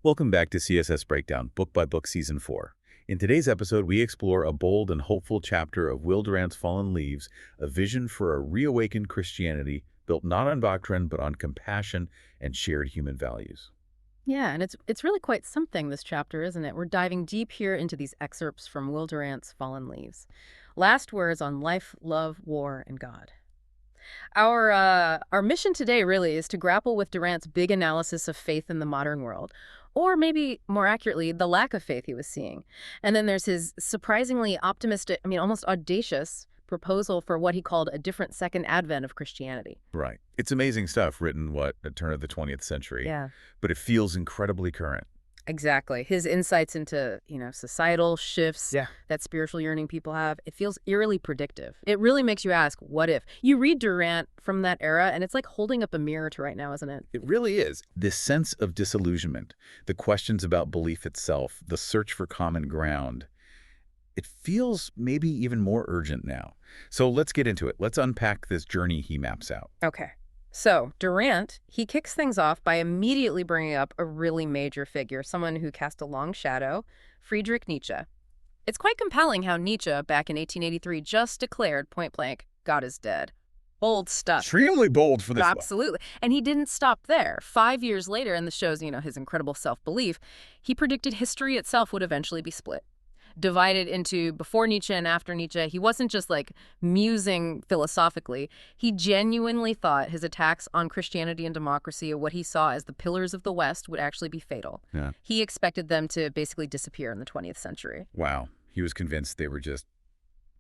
Welcome back to CSS Breakdown, Book by Book Season 4. In today's episode, we explore a bold and hopeful chapter of Will Durant's Fallen Leaves, a vision for a reawakened Christianity built not on doctrine but on compassion and shared human values. Yeah, and it's really quite something, this chapter, isn't it? We're diving deep here into these excerpts from Will Durant's Fallen Leaves. Last words on life, love, war, and God. Our mission today really is to grapple with Durant's big analysis of faith in the modern world, or maybe more accurately, the lack of faith he was seeing. And then there's his surprisingly optimistic, almost audacious proposal for what he called a different second advent of Christianity. Right. It's amazing stuff written, at the turn of the 20th century, Yeah. but it feels incredibly current. Exactly. His insights into, societal shifts Yeah. that spiritual yearning people have, it feels eerily predictive. It really makes you ask, what if? You read Durant from that era, and it's like holding up a mirror to right now, isn't it? It really is. This sense of disillusionment, the questions about belief itself, the search for common ground, it feels maybe even more urgent now. So let's get into it. Let's unpack this journey he maps out. Okay. So, Durant, he kicks things off by immediately bringing up a really major figure, someone who cast a long shadow, Friedrich Nietzsche. It's quite compelling how Nietzsche, back in 1883, just declared point blank, God is dead. Bold stuff. Extremely bold for this one. Absolutely. And he didn't stop there. 5 years later, and this shows, his incredible self-belief, he predicted history itself would eventually be split, divided into before Nietzsche and after Nietzsche. He wasn't just musing philosophically. He genuinely thought his attacks on Christianity and democracy, or what he saw as the pillars of the West, would actually be fatal. Yeah. He expected them to basically disappear in the 20th century. Wow. He was convinced they were just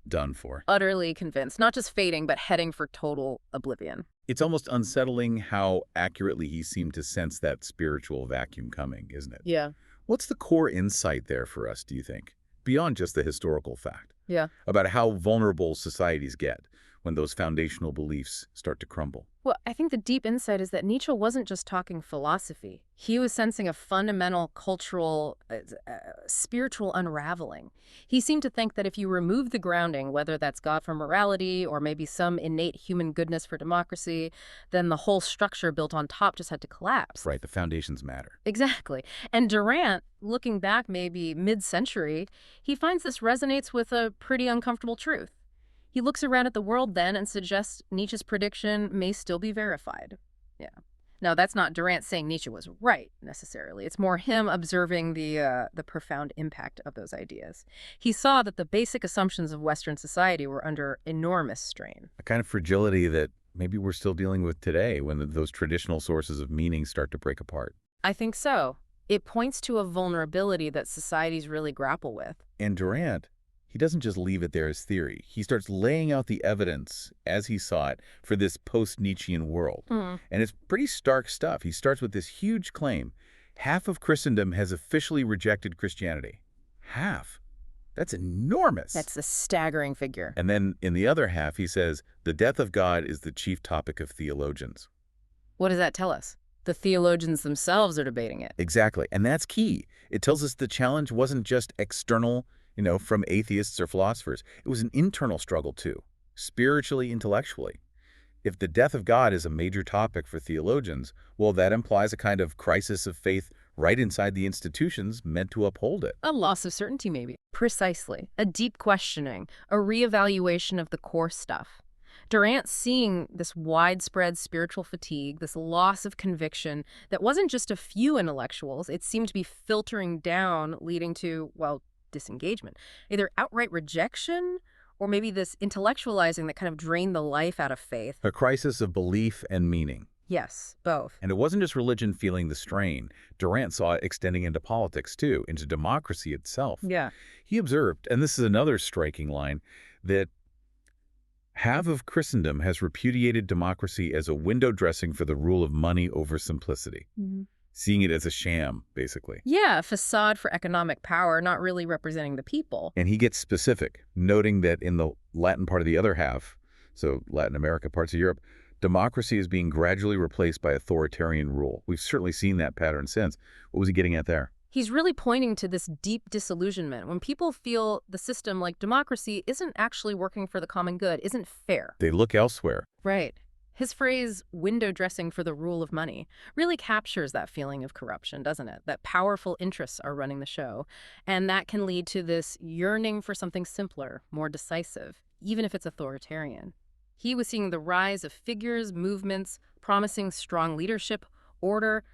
done for. Utterly convinced, not just fading, but heading for total oblivion. It's almost unsettling how accurately he seemed to sense that spiritual vacuum coming, isn't it? Yeah. What's the core insight there for us, do you think? Beyond just the historical fact. Yeah. About how vulnerable societies get when those foundational beliefs start to crumble. Well, I think the deep insight is that Nietzsche wasn't just talking philosophy. He was sensing a fundamental cultural, spiritual unraveling. He seemed to think that if you remove the grounding, whether that's God for morality or maybe some innate human goodness for democracy, then the whole structure built on top just had to collapse. Right, the foundations matter. Exactly. And Durant, looking back maybe mid-century, he finds this resonates with a pretty uncomfortable truth. He looks around at the world then and suggests Nietzsche's prediction may still be verified. Yeah. Now, that's not Durant saying Nietzsche was right, necessarily. It's more him observing the profound impact of those ideas. He saw that the basic assumptions of Western society were under enormous strain. A kind of fragility that maybe we're still dealing with today when those traditional sources of meaning start to break apart. I think so. It points to a vulnerability that societies really grapple with. And Durant, he doesn't just leave it there as theory. He starts laying out the evidence, as he saw it, for this post-Nietzschean world. And it's pretty stark stuff. He starts with this huge claim. Half of Christendom has officially rejected Christianity. Half. That's enormous. That's a staggering figure. And then in the other half, he says, the death of God is the chief topic of theologians. What does that tell us? The theologians themselves are debating it. Exactly. And that's key. It tells us the challenge wasn't just external, from atheists or philosophers. It was an internal struggle too, spiritually, intellectually. If the death of God is a major topic for theologians, well, that implies a kind of crisis of faith right inside the institutions meant to uphold it. A loss of certainty, maybe. Precisely. A deep questioning, a reevaluation of the core stuff. Durant seeing this widespread spiritual fatigue, this loss of conviction that wasn't just a few intellectuals, it seemed to be filtering down, leading to, disengagement. Either outright rejection or maybe this intellectualizing that kind of drained the life out of faith. A crisis of belief and meaning. Yes, both. And it wasn't just religion feeling the strain. Durant saw it extending into politics too, into democracy itself. Yeah. He observed, and this is another striking line, that half of Christendom has repudiated democracy as a window dressing for the rule of money over simplicity. Seeing it as a sham, basically. Yeah, a facade for economic power, not really representing the people. And he gets specific, noting that in the Latin part of the other half, so Latin America, parts of Europe, democracy is being gradually replaced by authoritarian rule. We've certainly seen that pattern since. What was he getting at there? He's really pointing to this deep disillusionment when people feel the system, like democracy, isn't actually working for the common good, isn't fair. They look elsewhere. Right. His phrase, window dressing for the rule of money, really captures that feeling of corruption, doesn't it? That powerful interests are running the show. And that can lead to this yearning for something simpler, more decisive, even if it's authoritarian. He was seeing the rise of figures, movements, promising strong leadership, order,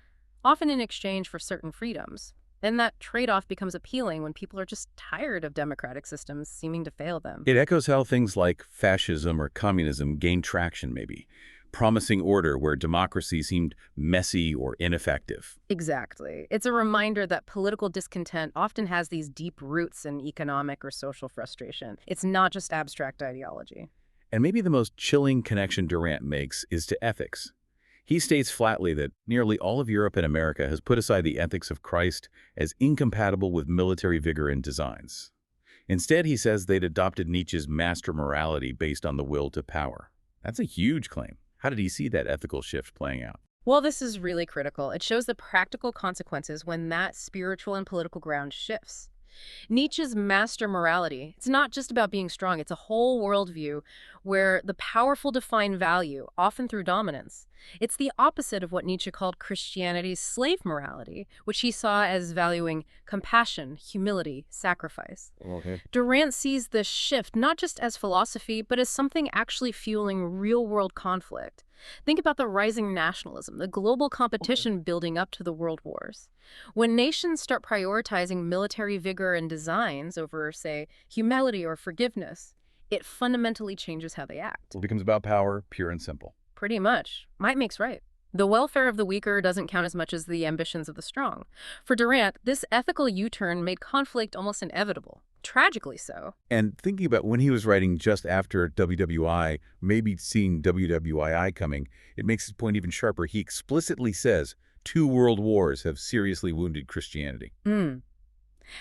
often in exchange for certain freedoms. And that trade-off becomes appealing when people are just tired of democratic systems seeming to fail them. It echoes how things like fascism or communism gained traction, maybe, promising order where democracy seemed messy or ineffective. Exactly. It's a reminder that political discontent often has these deep roots in economic or social frustration. It's not just abstract ideology. And maybe the most chilling connection Durant makes is to ethics. He states flatly that nearly all of Europe and America has put aside the ethics of Christ as incompatible with military vigor and designs. Instead, he says they'd adopted Nietzsche's master morality based on the will to power. That's a huge claim. How did he see that ethical shift playing out? Well, this is really critical. It shows the practical consequences when that spiritual and political ground shifts. Nietzsche's master morality, it's not just about being strong, it's a whole worldview where the powerful define value, often through dominance. It's the opposite of what Nietzsche called Christianity's slave morality, which he saw as valuing compassion, humility, sacrifice. Okay. Durant sees this shift not just as philosophy, but as something actually fueling real-world conflict. Think about the rising nationalism, the global competition building up to the world wars. When nations start prioritizing military vigor and designs over, say, humility or forgiveness, it fundamentally changes how they act. It becomes about power, pure and simple. Pretty much. Might makes right. The welfare of the weaker doesn't count as much as the ambitions of the strong. For Durant, this ethical U-turn made conflict almost inevitable. Tragically so. And thinking about when he was writing just after WWI, maybe seeing WWII coming, it makes his point even sharper. He explicitly says 2 world wars have seriously wounded Christianity.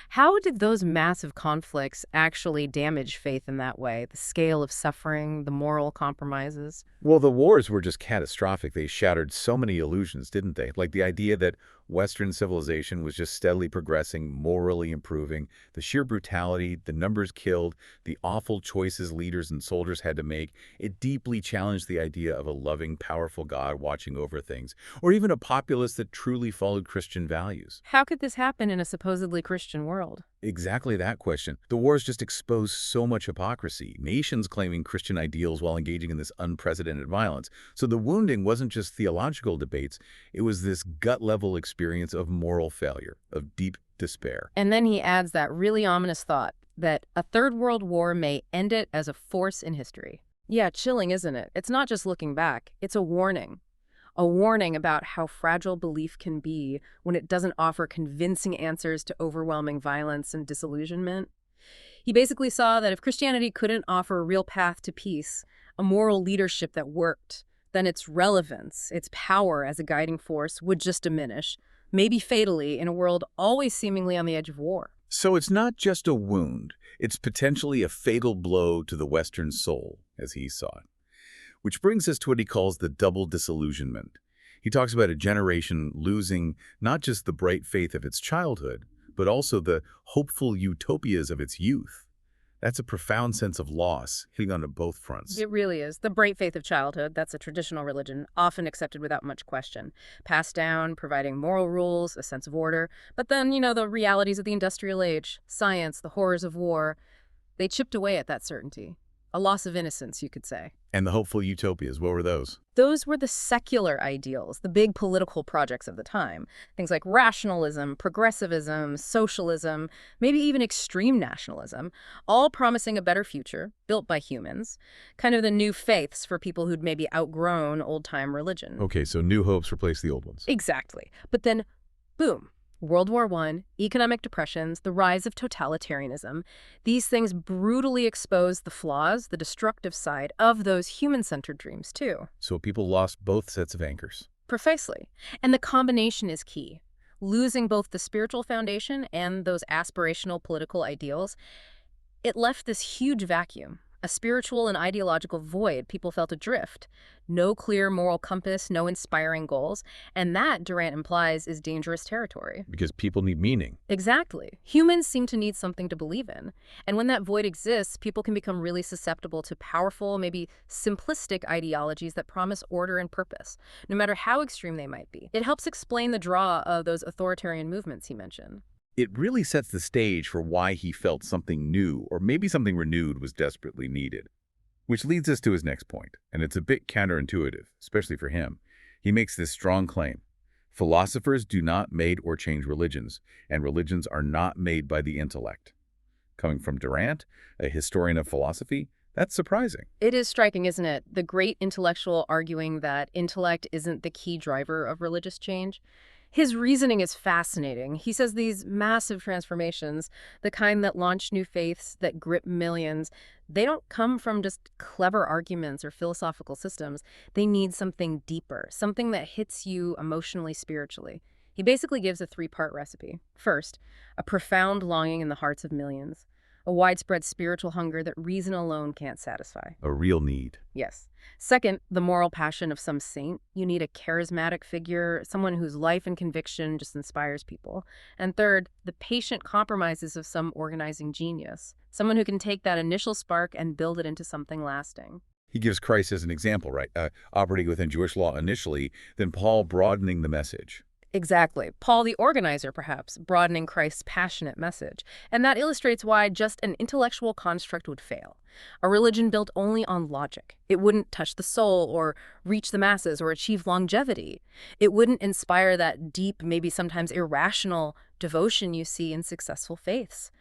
How did those massive conflicts actually damage faith in that way? The scale of suffering, the moral compromises? Well, the wars were just catastrophic. They shattered so many illusions, didn't they? Like the idea that Western civilization was just steadily progressing, morally improving, the sheer brutality, the numbers killed, the awful choices leaders and soldiers had to make. It deeply challenged the idea of a loving, powerful God watching over things, or even a populace that truly followed Christian values. How could this happen in a supposedly Christian world? Exactly that question. The wars just exposed so much hypocrisy, nations claiming Christian ideals while engaging in this unprecedented violence. So the wounding wasn't just theological debates, it was this gut-level experience of moral failure, of deep despair. And then he adds that really ominous thought that a third world war may end it as a force in history. Yeah, chilling, isn't it? It's not just looking back, it's a warning. A warning about how fragile belief can be when it doesn't offer convincing answers to overwhelming violence and disillusionment. He basically saw that if Christianity couldn't offer a real path to peace, a moral leadership that worked, then its relevance, its power as a guiding force would just diminish, maybe fatally, in a world always seemingly on the edge of war. So it's not just a wound, it's potentially a fatal blow to the Western soul, as he saw it. Which brings us to what he calls the double disillusionment. He talks about a generation losing not just the bright faith of its childhood, but also the hopeful utopias of its youth. That's a profound sense of loss, hitting on both fronts. It really is. The bright faith of childhood, that's a traditional religion, often accepted without much question. Passed down, providing moral rules, a sense of order. But then, the realities of the industrial age, science, the horrors of war, they chipped away at that certainty. A loss of innocence, you could say. And the hopeful utopias, what were those? Those were the secular ideals, the big political projects of the time. Things like rationalism, progressivism, socialism, maybe even extreme nationalism, all promising a better future, built by humans. Kind of the new faiths for people who'd maybe outgrown old-time religion. Okay, so new hopes replace the old ones. Exactly. But then, boom. World War I, economic depressions, the rise of totalitarianism. These things brutally expose the flaws, the destructive side of those human-centered dreams, too. So people lost both sets of anchors. Precisely. And the combination is key. Losing both the spiritual foundation and those aspirational political ideals, it left this huge vacuum, a spiritual and ideological void. People felt adrift. No clear moral compass, no inspiring goals. And that, Durant implies, is dangerous territory. Because people need meaning. Exactly. Humans seem to need something to believe in. And when that void exists, people can become really susceptible to powerful, maybe simplistic ideologies that promise order and purpose, no matter how extreme they might be. It helps explain the draw of those authoritarian movements he mentioned. It really sets the stage for why he felt something new, or maybe something renewed, was desperately needed. Which leads us to his next point, and it's a bit counterintuitive, especially for him. He makes this strong claim. Philosophers do not made or change religions, and religions are not made by the intellect. Coming from Durant, a historian of philosophy, that's surprising. It is striking, isn't it? The great intellectual arguing that intellect isn't the key driver of religious change. His reasoning is fascinating. He says these massive transformations, the kind that launch new faiths, that grip millions, they don't come from just clever arguments or philosophical systems. They need something deeper, something that hits you emotionally, spiritually. He basically gives a three-part recipe. First, a profound longing in the hearts of millions, a widespread spiritual hunger that reason alone can't satisfy. A real need. Yes. Second, the moral passion of some saint. You need a charismatic figure, someone whose life and conviction just inspires people. And third, the patient compromises of some organizing genius, someone who can take that initial spark and build it into something lasting. He gives Christ as an example, right? Operating within Jewish law initially, then Paul broadening the message. Exactly. Paul the organizer, perhaps, broadening Christ's passionate message. And that illustrates why just an intellectual construct would fail. A religion built only on logic. It wouldn't touch the soul or reach the masses or achieve longevity. It wouldn't inspire that deep, maybe sometimes irrational devotion you see in successful faiths.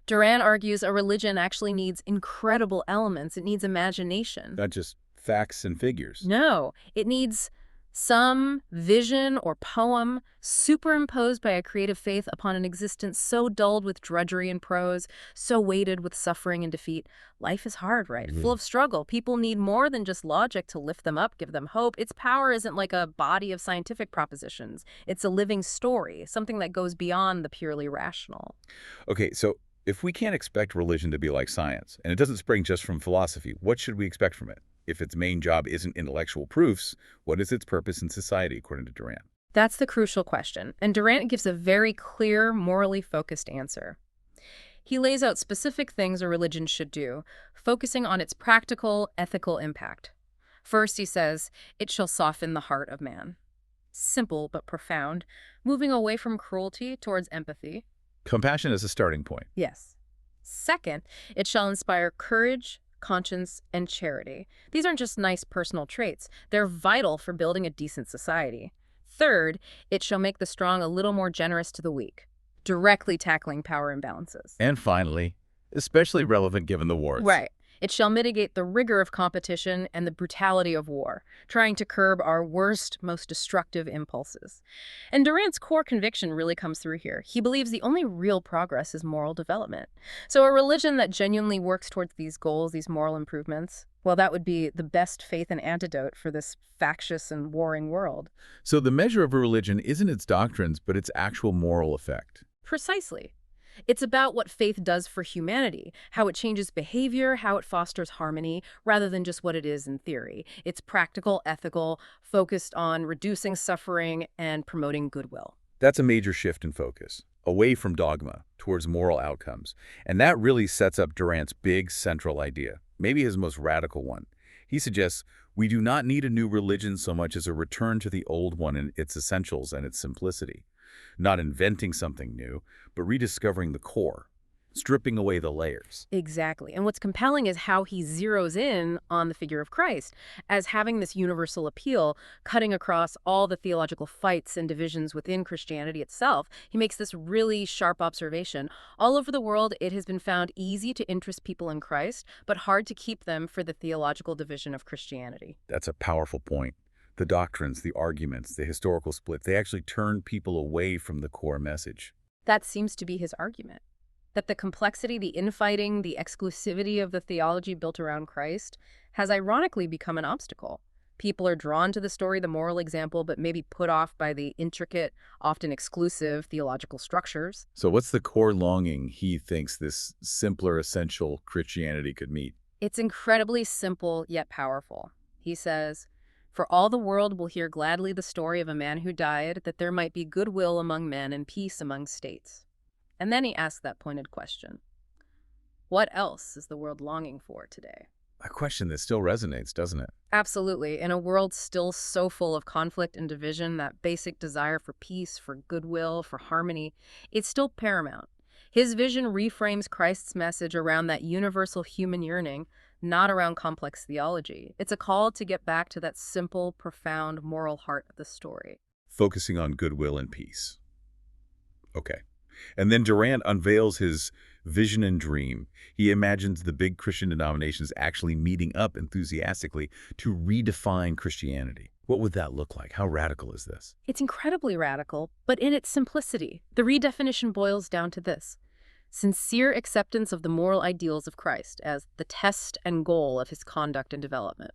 Durant argues a religion actually needs incredible elements. It needs imagination. Not just facts and figures. No, it needs some vision or poem superimposed by a creative faith upon an existence so dulled with drudgery and prose, so weighted with suffering and defeat. Life is hard, right? Full of struggle. People need more than just logic to lift them up, give them hope. Its power isn't like a body of scientific propositions. It's a living story, something that goes beyond the purely rational. Okay, so if we can't expect religion to be like science, and it doesn't spring just from philosophy, what should we expect from it? If its main job isn't intellectual proofs, what is its purpose in society, according to Durant? That's the crucial question, and Durant gives a very clear, morally focused answer. He lays out specific things a religion should do, focusing on its practical, ethical impact. First, he says, it shall soften the heart of man. Simple but profound, moving away from cruelty towards empathy. Compassion as a starting point. Yes. Second, it shall inspire courage, conscience, and charity. These aren't just nice personal traits. They're vital for building a decent society. Third, it shall make the strong a little more generous to the weak, directly tackling power imbalances. And finally, especially relevant given the wars. Right. It shall mitigate the rigor of competition and the brutality of war, trying to curb our worst, most destructive impulses. And Durant's core conviction really comes through here. He believes the only real progress is moral development. So a religion that genuinely works towards these goals, these moral improvements, well, that would be the best faith and antidote for this factious and warring world. So the measure of a religion isn't its doctrines, but its actual moral effect. Precisely. It's about what faith does for humanity, how it changes behavior, how it fosters harmony, rather than just what it is in theory. It's practical, ethical, focused on reducing suffering and promoting goodwill. That's a major shift in focus, away from dogma, towards moral outcomes. And that really sets up Durant's big central idea, maybe his most radical one. He suggests we do not need a new religion so much as a return to the old one in its essentials and its simplicity. Not inventing something new, but rediscovering the core, stripping away the layers. Exactly. And what's compelling is how he zeroes in on the figure of Christ as having this universal appeal, cutting across all the theological fights and divisions within Christianity itself. He makes this really sharp observation. All over the world, it has been found easy to interest people in Christ, but hard to keep them for the theological division of Christianity. That's a powerful point. The doctrines, the arguments, the historical splits, they actually turn people away from the core message. That seems to be his argument. That the complexity, the infighting, the exclusivity of the theology built around Christ has ironically become an obstacle. People are drawn to the story, the moral example, but maybe put off by the intricate, often exclusive theological structures. So what's the core longing he thinks this simpler, essential Christianity could meet? It's incredibly simple yet powerful. He says, "For all the world will hear gladly the story of a man who died, that there might be goodwill among men and peace among states." And then he asks that pointed question: what else is the world longing for today? A question that still resonates, doesn't it? Absolutely. In a world still so full of conflict and division, that basic desire for peace, for goodwill, for harmony, it's still paramount. His vision reframes Christ's message around that universal human yearning, not around complex theology. It's a call to get back to that simple, profound moral heart of the story. Focusing on goodwill and peace. Okay. And then Durant unveils his vision and dream. He imagines the big Christian denominations actually meeting up enthusiastically to redefine Christianity. What would that look like? How radical is this? It's incredibly radical, but in its simplicity, the redefinition boils down to this: sincere acceptance of the moral ideals of Christ as the test and goal of his conduct and development.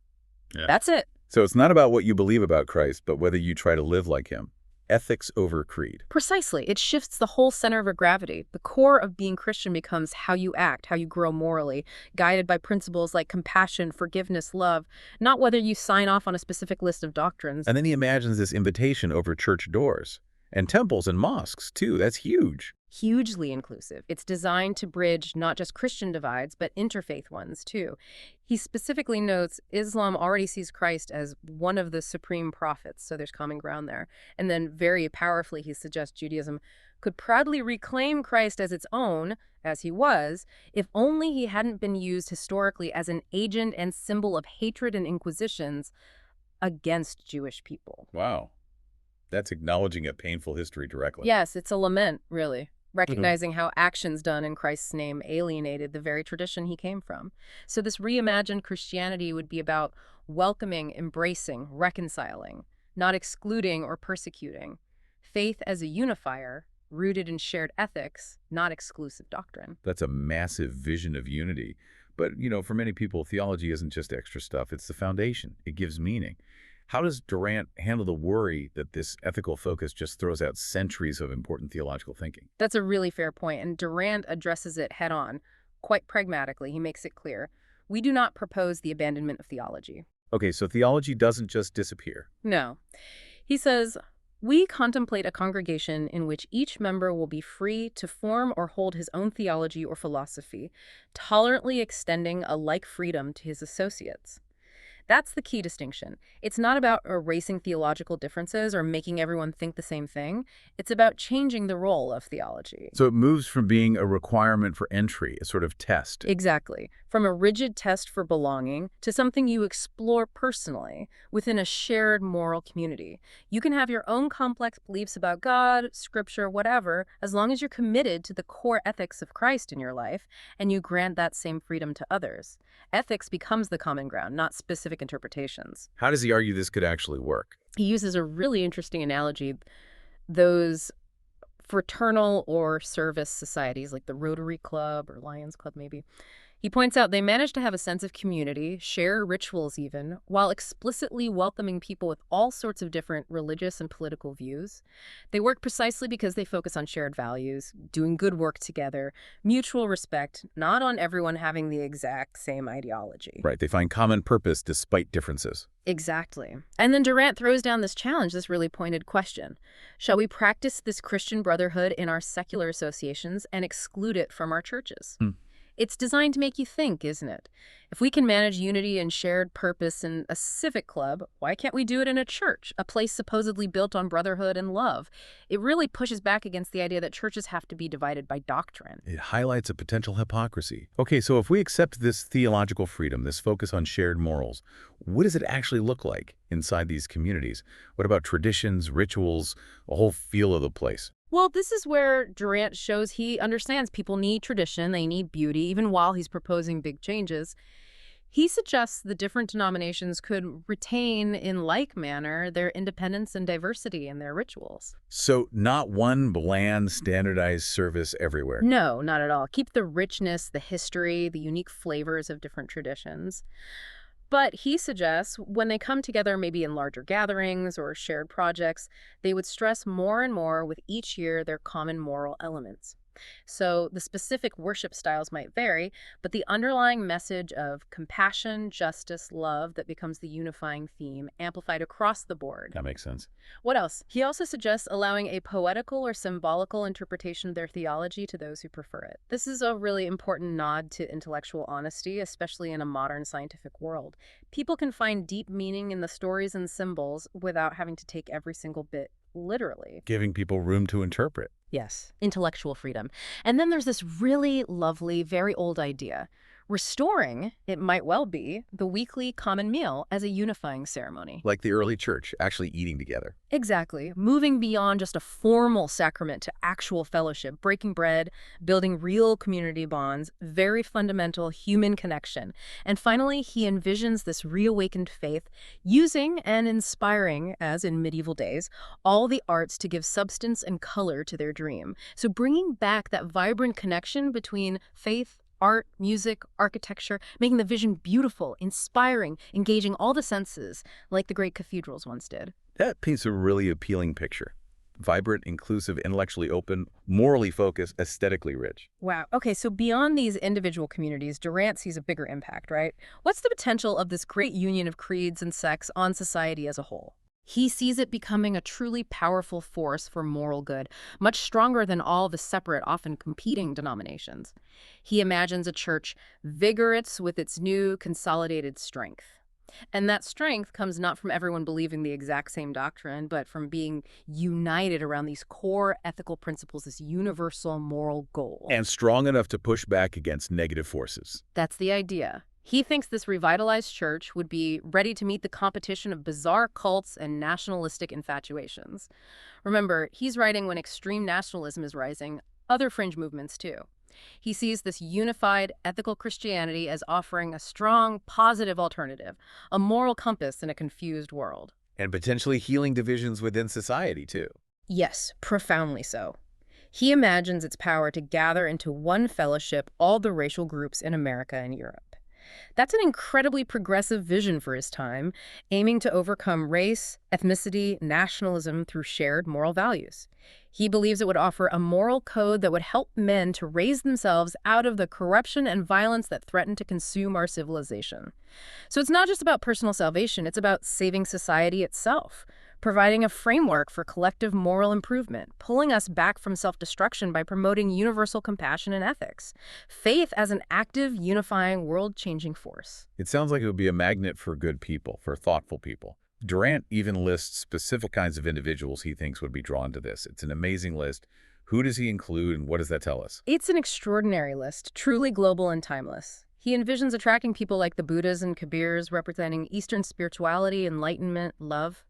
Yeah. That's it. So it's not about what you believe about Christ, but whether you try to live like him. Ethics over creed. Precisely. It shifts the whole center of gravity. The core of being Christian becomes how you act, how you grow morally, guided by principles like compassion, forgiveness, love, not whether you sign off on a specific list of doctrines. And then he imagines this invitation over church doors. And temples and mosques, too. That's huge. Hugely inclusive. It's designed to bridge not just Christian divides, but interfaith ones, too. He specifically notes Islam already sees Christ as one of the supreme prophets, so there's common ground there. And then very powerfully, he suggests Judaism could proudly reclaim Christ as its own, as he was, if only he hadn't been used historically as an agent and symbol of hatred and inquisitions against Jewish people. Wow. That's acknowledging a painful history directly. Yes, it's a lament, really, recognizing how actions done in Christ's name alienated the very tradition he came from. So this reimagined Christianity would be about welcoming, embracing, reconciling, not excluding or persecuting. Faith as a unifier, rooted in shared ethics, not exclusive doctrine. That's a massive vision of unity. But, for many people, theology isn't just extra stuff. It's the foundation. It gives meaning. How does Durant handle the worry that this ethical focus just throws out centuries of important theological thinking? That's a really fair point, and Durant addresses it head on. Quite pragmatically, he makes it clear: we do not propose the abandonment of theology. Okay, so theology doesn't just disappear. No. He says, we contemplate a congregation in which each member will be free to form or hold his own theology or philosophy, tolerantly extending a like freedom to his associates. That's the key distinction. It's not about erasing theological differences or making everyone think the same thing. It's about changing the role of theology. So it moves from being a requirement for entry, a sort of test. Exactly. From a rigid test for belonging to something you explore personally within a shared moral community. You can have your own complex beliefs about God, scripture, whatever, as long as you're committed to the core ethics of Christ in your life and you grant that same freedom to others. Ethics becomes the common ground, not specific interpretations. How does he argue this could actually work? He uses a really interesting analogy. Those fraternal or service societies like the Rotary Club or Lions Club maybe. He points out they manage to have a sense of community, share rituals even, while explicitly welcoming people with all sorts of different religious and political views. They work precisely because they focus on shared values, doing good work together, mutual respect, not on everyone having the exact same ideology. Right, they find common purpose despite differences. Exactly. And then Durant throws down this challenge, this really pointed question. Shall we practice this Christian brotherhood in our secular associations and exclude it from our churches? It's designed to make you think, isn't it? If we can manage unity and shared purpose in a civic club, why can't we do it in a church, a place supposedly built on brotherhood and love? It really pushes back against the idea that churches have to be divided by doctrine. It highlights a potential hypocrisy. Okay, so if we accept this theological freedom, this focus on shared morals, what does it actually look like inside these communities? What about traditions, rituals, a whole feel of the place? Well, this is where Durant shows he understands people need tradition, they need beauty, even while he's proposing big changes. He suggests the different denominations could retain, in like manner, their independence and diversity in their rituals. So not one bland, standardized service everywhere. No, not at all. Keep the richness, the history, the unique flavors of different traditions. But he suggests when they come together, maybe in larger gatherings or shared projects, they would stress more and more with each year their common moral elements. So the specific worship styles might vary, but the underlying message of compassion, justice, love that becomes the unifying theme, amplified across the board. That makes sense. What else? He also suggests allowing a poetical or symbolical interpretation of their theology to those who prefer it. This is a really important nod to intellectual honesty, especially in a modern scientific world. People can find deep meaning in the stories and symbols without having to take every single bit literally. Giving people room to interpret. Yes, intellectual freedom. And then there's this really lovely, very old idea. Restoring, it might well be, the weekly common meal as a unifying ceremony. Like the early church, actually eating together. Exactly. Moving beyond just a formal sacrament to actual fellowship, breaking bread, building real community bonds, very fundamental human connection. And finally, he envisions this reawakened faith using and inspiring, as in medieval days, all the arts to give substance and color to their dream. So bringing back that vibrant connection between faith, art, music, architecture, making the vision beautiful, inspiring, engaging all the senses, like the great cathedrals once did. That paints a really appealing picture. Vibrant, inclusive, intellectually open, morally focused, aesthetically rich. Wow. Okay, so beyond these individual communities, Durant sees a bigger impact, right? What's the potential of this great union of creeds and sects on society as a whole? He sees it becoming a truly powerful force for moral good, much stronger than all the separate, often competing denominations. He imagines a church vigorous with its new consolidated strength. And that strength comes not from everyone believing the exact same doctrine, but from being united around these core ethical principles, this universal moral goal. And strong enough to push back against negative forces. That's the idea. He thinks this revitalized church would be ready to meet the competition of bizarre cults and nationalistic infatuations. Remember, he's writing when extreme nationalism is rising, other fringe movements too. He sees this unified, ethical Christianity as offering a strong, positive alternative, a moral compass in a confused world. And potentially healing divisions within society, too. Yes, profoundly so. He imagines its power to gather into one fellowship all the racial groups in America and Europe. That's an incredibly progressive vision for his time, aiming to overcome race, ethnicity, nationalism through shared moral values. He believes it would offer a moral code that would help men to raise themselves out of the corruption and violence that threaten to consume our civilization. So it's not just about personal salvation, it's about saving society itself, providing a framework for collective moral improvement, pulling us back from self-destruction by promoting universal compassion and ethics. Faith as an active, unifying, world-changing force. It sounds like it would be a magnet for good people, for thoughtful people. Durant even lists specific kinds of individuals he thinks would be drawn to this. It's an amazing list. Who does he include, and what does that tell us? It's an extraordinary list, truly global and timeless. He envisions attracting people like the Buddhas and Kabirs, representing Eastern spirituality, enlightenment, love.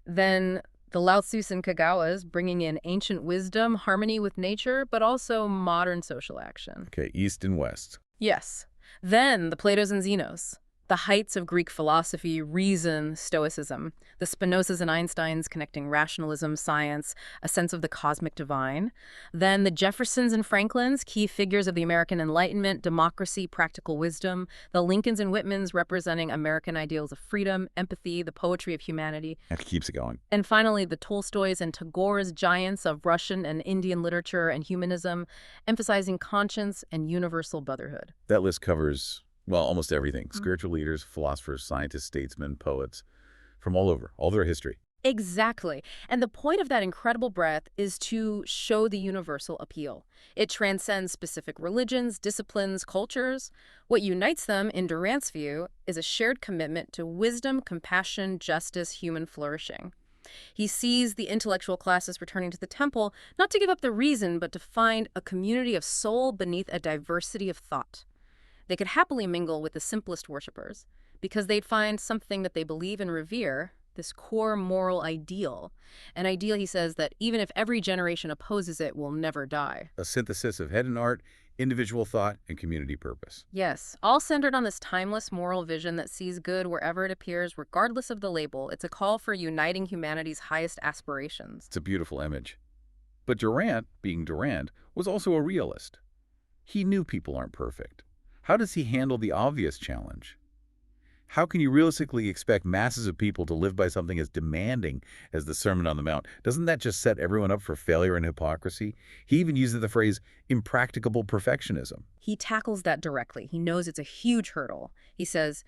Then the Lao Tzus and Kagawas, bringing in ancient wisdom, harmony with nature, but also modern social action. Okay, East and West. Yes. Then the Platos and Zenos, the heights of Greek philosophy, reason, Stoicism, the Spinozas and Einsteins connecting rationalism, science, a sense of the cosmic divine. Then the Jeffersons and Franklins, key figures of the American Enlightenment, democracy, practical wisdom. The Lincolns and Whitmans representing American ideals of freedom, empathy, the poetry of humanity. That keeps it going. And finally, the Tolstoys and Tagore's giants of Russian and Indian literature and humanism, emphasizing conscience and universal brotherhood. That list covers, well, almost everything. Spiritual leaders, philosophers, scientists, statesmen, poets, from all over, all their history. Exactly. And the point of that incredible breadth is to show the universal appeal. It transcends specific religions, disciplines, cultures. What unites them, in Durant's view, is a shared commitment to wisdom, compassion, justice, human flourishing. He sees the intellectual classes returning to the temple, not to give up the reason, but to find a community of soul beneath a diversity of thought. They could happily mingle with the simplest worshipers, because they'd find something that they believe and revere, this core moral ideal. An ideal, he says, that even if every generation opposes it, will never die. A synthesis of head and art, individual thought, and community purpose. Yes, all centered on this timeless moral vision that sees good wherever it appears, regardless of the label. It's a call for uniting humanity's highest aspirations. It's a beautiful image. But Durant, being Durant, was also a realist. He knew people aren't perfect. How does he handle the obvious challenge? How can you realistically expect masses of people to live by something as demanding as the Sermon on the Mount? Doesn't that just set everyone up for failure and hypocrisy? He even uses the phrase impracticable perfectionism. He tackles that directly. He knows it's a huge hurdle. He says,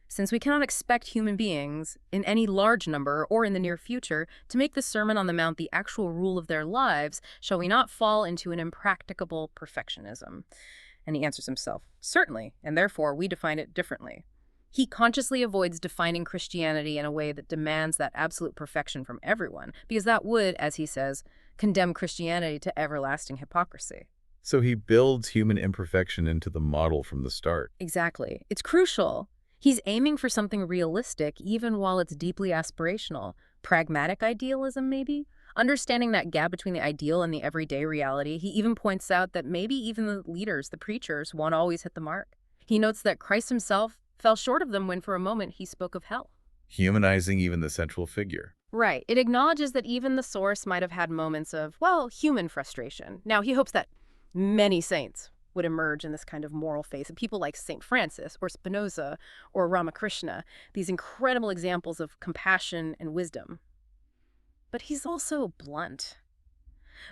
since we cannot expect human beings, in any large number or in the near future, to make the Sermon on the Mount the actual rule of their lives, shall we not fall into an impracticable perfectionism? And he answers himself, certainly, and therefore we define it differently. He consciously avoids defining Christianity in a way that demands that absolute perfection from everyone, because that would, as he says, condemn Christianity to everlasting hypocrisy. So he builds human imperfection into the model from the start. Exactly. It's crucial. He's aiming for something realistic, even while it's deeply aspirational. Pragmatic idealism, maybe? Understanding that gap between the ideal and the everyday reality, he even points out that maybe even the leaders, the preachers, won't always hit the mark. He notes that Christ himself fell short of them when for a moment he spoke of hell. Humanizing even the central figure. Right. It acknowledges that even the source might have had moments of, well, human frustration. Now, he hopes that many saints would emerge in this kind of moral faith. And people like St. Francis or Spinoza or Ramakrishna, these incredible examples of compassion and wisdom. But he's also blunt.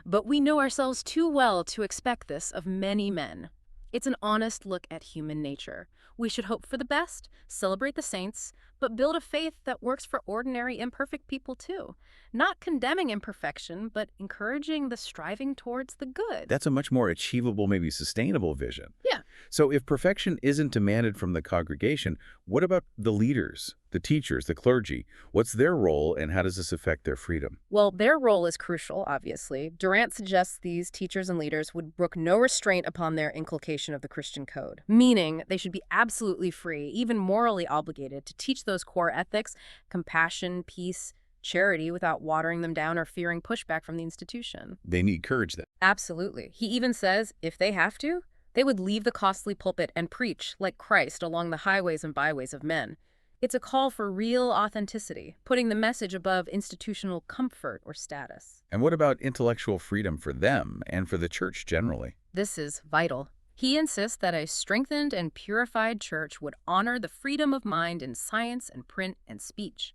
But we know ourselves too well to expect this of many men. It's an honest look at human nature. We should hope for the best, celebrate the saints, but build a faith that works for ordinary, imperfect people too. Not condemning imperfection, but encouraging the striving towards the good. That's a much more achievable, maybe sustainable vision. Yeah. So if perfection isn't demanded from the congregation, what about the leaders, the teachers, the clergy? What's their role and how does this affect their freedom? Well, their role is crucial, obviously. Durant suggests these teachers and leaders would brook no restraint upon their inculcation of the Christian code, meaning they should be absolutely free, even morally obligated, to teach those core ethics, compassion, peace, charity, without watering them down or fearing pushback from the institution. They need courage then. Absolutely. He even says, if they have to, they would leave the costly pulpit and preach, like Christ, along the highways and byways of men. It's a call for real authenticity, putting the message above institutional comfort or status. And what about intellectual freedom for them and for the church generally? This is vital. He insists that a strengthened and purified church would honor the freedom of mind in science and print and speech.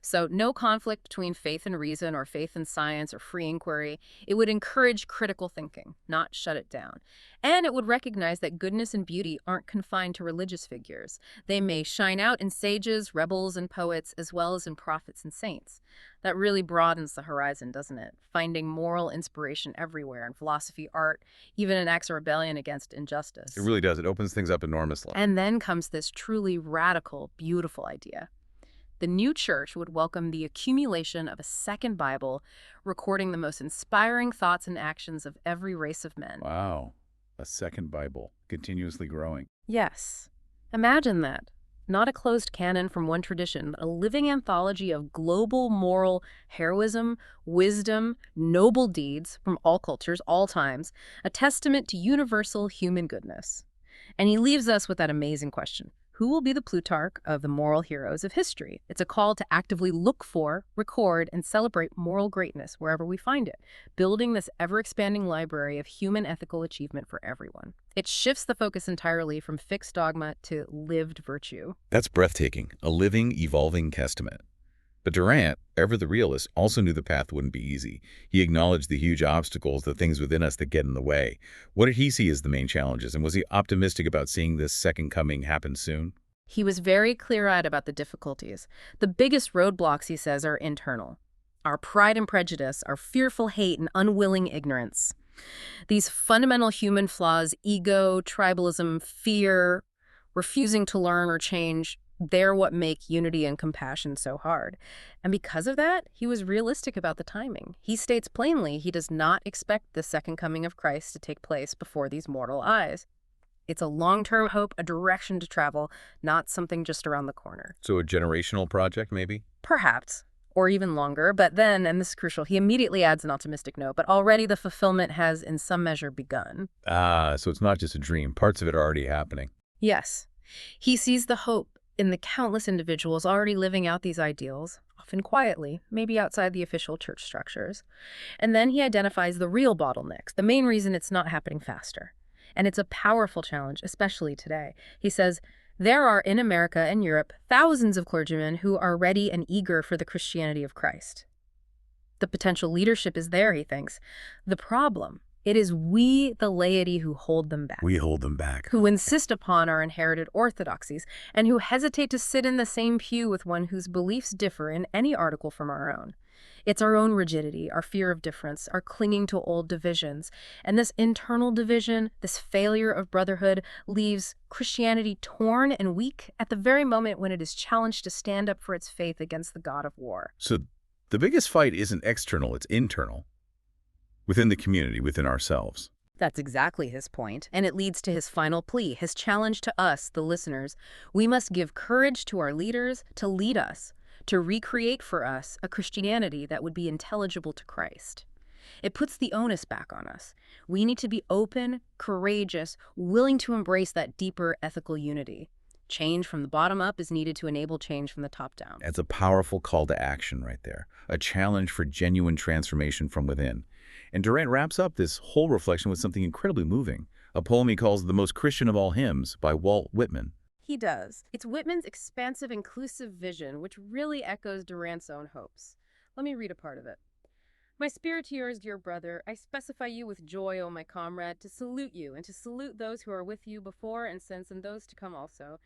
So no conflict between faith and reason or faith and science or free inquiry. It would encourage critical thinking, not shut it down. And it would recognize that goodness and beauty aren't confined to religious figures. They may shine out in sages, rebels, and poets, as well as in prophets and saints. That really broadens the horizon, doesn't it? Finding moral inspiration everywhere in philosophy, art, even in acts of rebellion against injustice. It really does. It opens things up enormously. And then comes this truly radical, beautiful idea. The new church would welcome the accumulation of a second Bible, recording the most inspiring thoughts and actions of every race of men. Wow. A second Bible, continuously growing. Yes. Imagine that. Not a closed canon from one tradition, but a living anthology of global moral heroism, wisdom, noble deeds from all cultures, all times, a testament to universal human goodness. And he leaves us with that amazing question. Who will be the Plutarch of the moral heroes of history? It's a call to actively look for, record, and celebrate moral greatness wherever we find it, building this ever-expanding library of human ethical achievement for everyone. It shifts the focus entirely from fixed dogma to lived virtue. That's breathtaking, a living, evolving testament. But Durant, ever the realist, also knew the path wouldn't be easy. He acknowledged the huge obstacles, the things within us that get in the way. What did he see as the main challenges, and was he optimistic about seeing this second coming happen soon? He was very clear-eyed about the difficulties. The biggest roadblocks, he says, are internal. Our pride and prejudice, our fearful hate and unwilling ignorance. These fundamental human flaws, ego, tribalism, fear, refusing to learn or change, they're what make unity and compassion so hard. And because of that, he was realistic about the timing. He states plainly he does not expect the second coming of Christ to take place before these mortal eyes. It's a long-term hope, a direction to travel, not something just around the corner. So a generational project, maybe? Perhaps, or even longer. But then, and this is crucial, he immediately adds an optimistic note, but already the fulfillment has in some measure begun. So it's not just a dream. Parts of it are already happening. Yes. He sees the hope in the countless individuals already living out these ideals, often quietly, maybe outside the official church structures. And then he identifies the real bottlenecks, the main reason it's not happening faster. And it's a powerful challenge, especially today. He says, There are, in America and Europe, thousands of clergymen who are ready and eager for the Christianity of Christ. The potential leadership is there, he thinks. The problem, it is we, the laity, who hold them back, We hold them back. who insist upon our inherited orthodoxies, and who hesitate to sit in the same pew with one whose beliefs differ in any article from our own. It's our own rigidity, our fear of difference, our clinging to old divisions. And this internal division, this failure of brotherhood, leaves Christianity torn and weak at the very moment when it is challenged to stand up for its faith against the god of war. So the biggest fight isn't external, it's internal. Within the community, within ourselves. That's exactly his point, and it leads to his final plea, his challenge to us, the listeners. We must give courage to our leaders to lead us, to recreate for us a Christianity that would be intelligible to Christ. It puts the onus back on us. We need to be open, courageous, willing to embrace that deeper ethical unity. Change from the bottom up is needed to enable change from the top down. That's a powerful call to action right there, a challenge for genuine transformation from within. And Durant wraps up this whole reflection with something incredibly moving, a poem he calls The Most Christian of All Hymns by Walt Whitman. He does. It's Whitman's expansive, inclusive vision, which really echoes Durant's own hopes. Let me read a part of it. My spirit to yours, dear brother, I specify you with joy, O my comrade, to salute you, and to salute those who are with you before and since, and those to come also,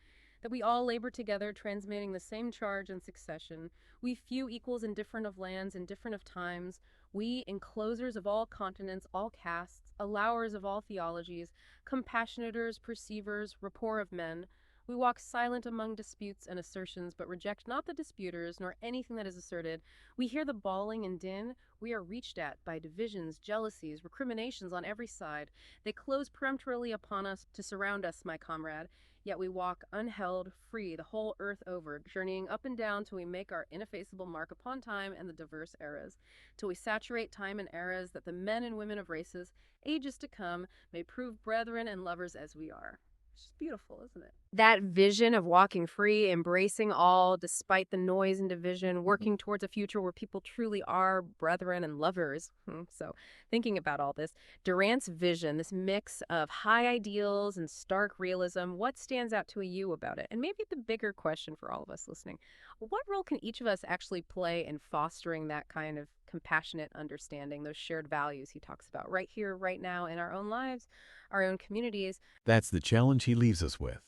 that we all labor together, transmitting the same charge and succession, we few equals indifferent of lands, indifferent of times, we enclosers of all continents, all castes, allowers of all theologies, compassionators, perceivers, rapport of men, we walk silent among disputes and assertions, but reject not the disputers, nor anything that is asserted. We hear the bawling and din. We are reached at by divisions, jealousies, recriminations on every side. They close peremptorily upon us to surround us, my comrade. Yet we walk unheld, free, the whole earth over, journeying up and down till we make our ineffaceable mark upon time and the diverse eras, till we saturate time and eras, that the men and women of races, ages to come, may prove brethren and lovers as we are. It's just beautiful, isn't it? That vision of walking free, embracing all despite the noise and division, working towards a future where people truly are brethren and lovers. So thinking about all this, Durant's vision, this mix of high ideals and stark realism, what stands out to you about it? And maybe the bigger question for all of us listening, what role can each of us actually play in fostering that kind of compassionate understanding, those shared values he talks about right here, right now in our own lives, our own communities? That's the challenge he leaves us with.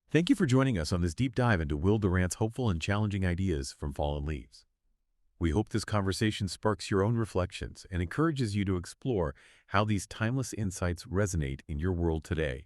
Thank you for joining us on this deep dive into Will Durant's hopeful and challenging ideas from Fallen Leaves. We hope this conversation sparks your own reflections and encourages you to explore how these timeless insights resonate in your world today.